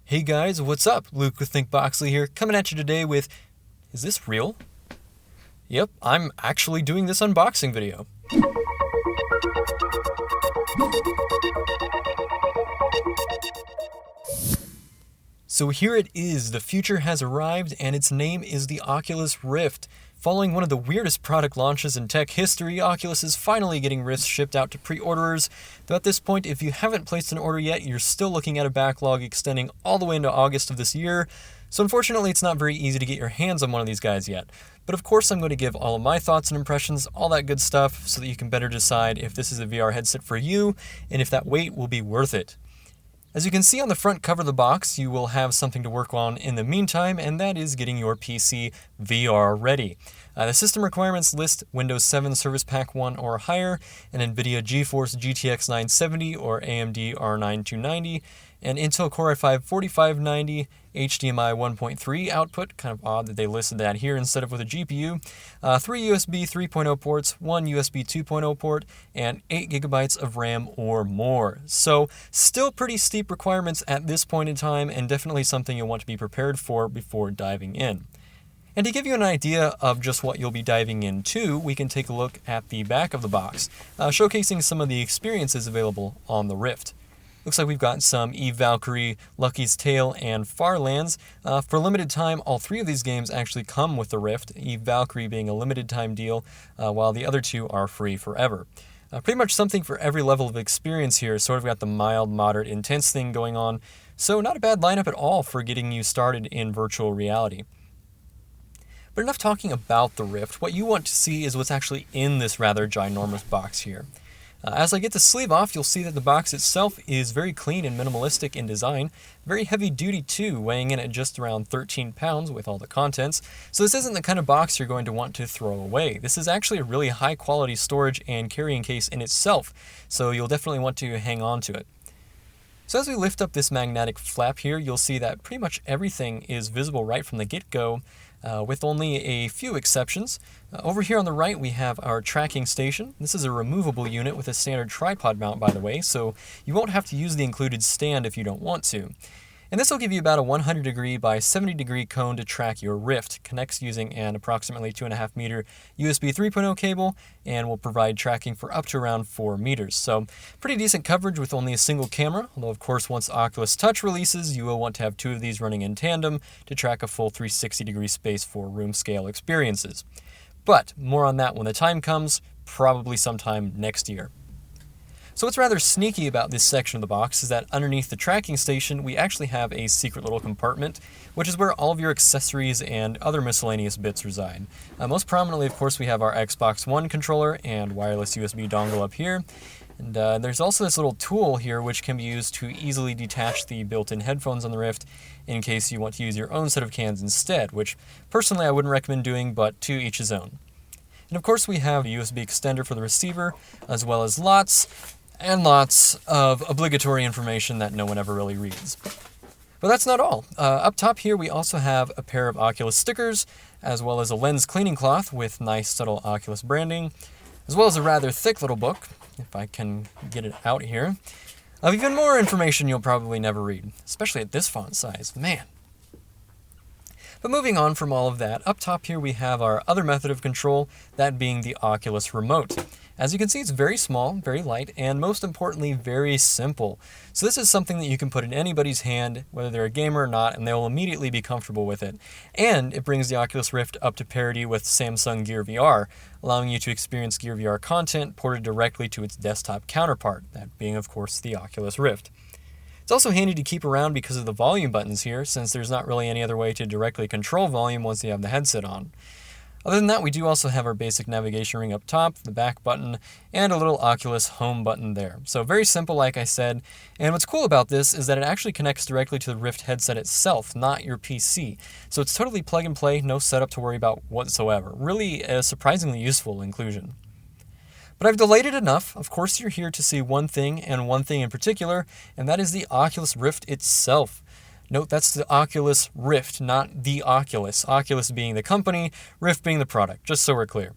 Hey guys, what's up? Luke with ThinkBoxley here, coming at you today with, is this real? Yep, I'm actually doing this unboxing video. So here it is, the future has arrived and its name is the Oculus Rift. Following one of the weirdest product launches in tech history, Oculus is finally getting Rifts shipped out to pre-orderers, though at this point, if you haven't placed an order yet, you're still looking at a backlog extending all the way into August of this year, so unfortunately it's not very easy to get your hands on one of these guys yet. But of course I'm going to give all of my thoughts and impressions, all that good stuff, so that you can better decide if this is a VR headset for you, and if that wait will be worth it. As you can see on the front cover of the box, you will have something to work on in the meantime, and that is getting your PC VR ready. The system requirements list Windows 7 Service Pack 1 or higher, an NVIDIA GeForce GTX 970 or AMD R9 290, an Intel Core i5 4590, HDMI 1.3 output, kind of odd that they listed that here instead of with a GPU, 3 USB 3.0 ports, 1 USB 2.0 port, and 8 gigabytes of RAM or more. So still pretty steep requirements at this point in time, and definitely something you'll want to be prepared for before diving in. And to give you an idea of just what you'll be diving into, we can take a look at the back of the box, showcasing some of the experiences available on the Rift. Looks like we've got some Eve Valkyrie, Lucky's Tale, and Farlands. For a limited time, all three of these games actually come with the Rift, Eve Valkyrie being a limited time deal, while the other two are free forever. Pretty much something for every level of experience here, sort of got the mild, moderate, intense thing going on, so not a bad lineup at all for getting you started in virtual reality. But enough talking about the Rift. What you want to see is what's actually in this rather ginormous box here. As I get the sleeve off, you'll see that the box itself is very clean and minimalistic in design, very heavy duty too, weighing in at just around 13 pounds with all the contents. So this isn't the kind of box you're going to want to throw away. This is actually a really high quality storage and carrying case in itself, so you'll definitely want to hang on to it. So as we lift up this magnetic flap here, you'll see that pretty much everything is visible right from the get-go, with only a few exceptions. Over here on the right we have our tracking station. This is a removable unit with a standard tripod mount, by the way, so you won't have to use the included stand if you don't want to. And this will give you about a 100 degree by 70 degree cone to track your Rift. Connects using an approximately 2.5 meter USB 3.0 cable and will provide tracking for up to around 4 meters. So pretty decent coverage with only a single camera, although of course once Oculus Touch releases you will want to have two of these running in tandem to track a full 360 degree space for room scale experiences. But more on that when the time comes, probably sometime next year. So what's rather sneaky about this section of the box is that underneath the tracking station, we actually have a secret little compartment, which is where all of your accessories and other miscellaneous bits reside. Most prominently, of course, we have our Xbox One controller and wireless USB dongle up here. And there's also this little tool here which can be used to easily detach the built-in headphones on the Rift in case you want to use your own set of cans instead, which personally I wouldn't recommend doing, but to each his own. And of course we have a USB extender for the receiver, as well as lots and lots of obligatory information that no one ever really reads. But that's not all. Up top here we also have a pair of Oculus stickers, as well as a lens cleaning cloth with nice subtle Oculus branding, as well as a rather thick little book, if I can get it out here, of even more information you'll probably never read, especially at this font size, man. But moving on from all of that, up top here we have our other method of control, that being the Oculus Remote. As you can see, it's very small, very light, and most importantly, very simple. So this is something that you can put in anybody's hand, whether they're a gamer or not, and they will immediately be comfortable with it. And it brings the Oculus Rift up to parity with Samsung Gear VR, allowing you to experience Gear VR content ported directly to its desktop counterpart, that being, of course, the Oculus Rift. It's also handy to keep around because of the volume buttons here, since there's not really any other way to directly control volume once you have the headset on. Other than that, we do also have our basic navigation ring up top, the back button, and a little Oculus home button there. So very simple, like I said, and what's cool about this is that it actually connects directly to the Rift headset itself, not your PC. So it's totally plug and play, no setup to worry about whatsoever. Really a surprisingly useful inclusion. But I've delayed it enough. Of course you're here to see one thing, and one thing in particular, and that is the Oculus Rift itself. Note that's the Oculus Rift, not the Oculus. Oculus being the company, Rift being the product, just so we're clear.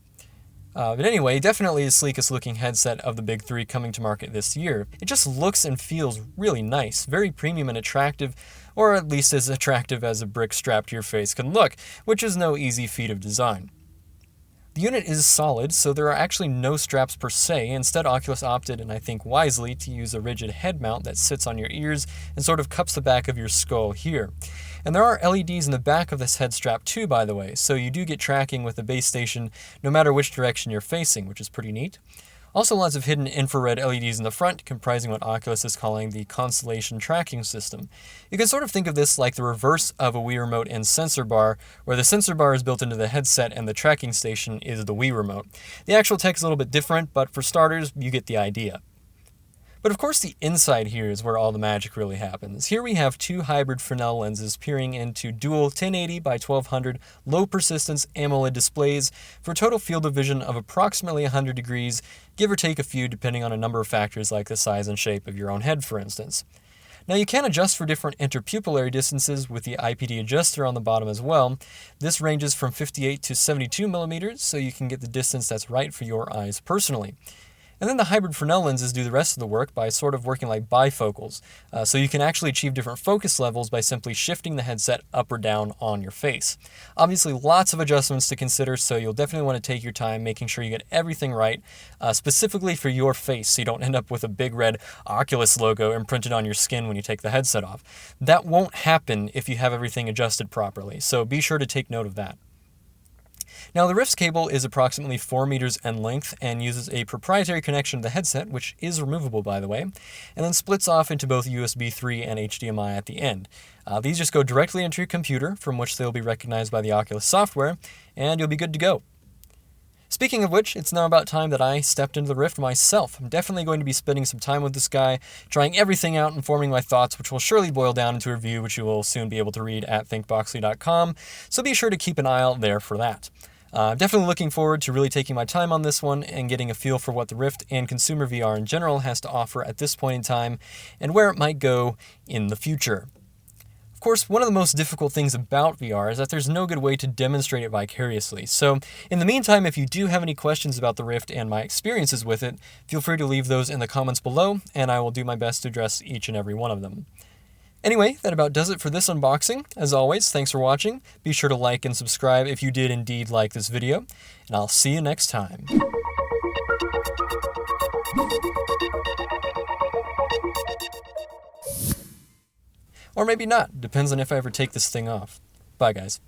But anyway, definitely the sleekest looking headset of the big three coming to market this year. It just looks and feels really nice, very premium and attractive, or at least as attractive as a brick strapped to your face can look, which is no easy feat of design. The unit is solid, so there are actually no straps per se. Instead, Oculus opted, and I think wisely, to use a rigid head mount that sits on your ears and sort of cups the back of your skull here. And there are LEDs in the back of this head strap too, by the way, so you do get tracking with the base station no matter which direction you're facing, which is pretty neat. Also lots of hidden infrared LEDs in the front, comprising what Oculus is calling the Constellation Tracking System. You can sort of think of this like the reverse of a Wii Remote and sensor bar, where the sensor bar is built into the headset and the tracking station is the Wii Remote. The actual tech is a little bit different, but for starters, you get the idea. But of course the inside here is where all the magic really happens. Here we have two hybrid Fresnel lenses peering into dual 1080 by 1200 low persistence AMOLED displays for a total field of vision of approximately 100 degrees, give or take a few depending on a number of factors like the size and shape of your own head, for instance. Now you can adjust for different interpupillary distances with the IPD adjuster on the bottom as well. This ranges from 58 to 72 millimeters, so you can get the distance that's right for your eyes personally. And then the hybrid Fresnel lenses do the rest of the work by sort of working like bifocals, so you can actually achieve different focus levels by simply shifting the headset up or down on your face. Obviously lots of adjustments to consider, so you'll definitely want to take your time making sure you get everything right, specifically for your face, so you don't end up with a big red Oculus logo imprinted on your skin when you take the headset off. That won't happen if you have everything adjusted properly, so be sure to take note of that. Now the Rift's cable is approximately 4 meters in length and uses a proprietary connection to the headset, which is removable by the way, and then splits off into both USB 3 and HDMI at the end. These just go directly into your computer, from which they'll be recognized by the Oculus software, and you'll be good to go. Speaking of which, it's now about time that I stepped into the Rift myself. I'm definitely going to be spending some time with this guy, trying everything out and forming my thoughts, which will surely boil down into a review which you will soon be able to read at thinkboxly.com, so be sure to keep an eye out there for that. I'm definitely looking forward to really taking my time on this one and getting a feel for what the Rift and consumer VR in general has to offer at this point in time and where it might go in the future. Of course, one of the most difficult things about VR is that there's no good way to demonstrate it vicariously. So in the meantime, if you do have any questions about the Rift and my experiences with it, feel free to leave those in the comments below and I will do my best to address each and every one of them. Anyway, that about does it for this unboxing. As always, thanks for watching. Be sure to like and subscribe if you did indeed like this video, and I'll see you next time. Or maybe not, depends on if I ever take this thing off. Bye guys.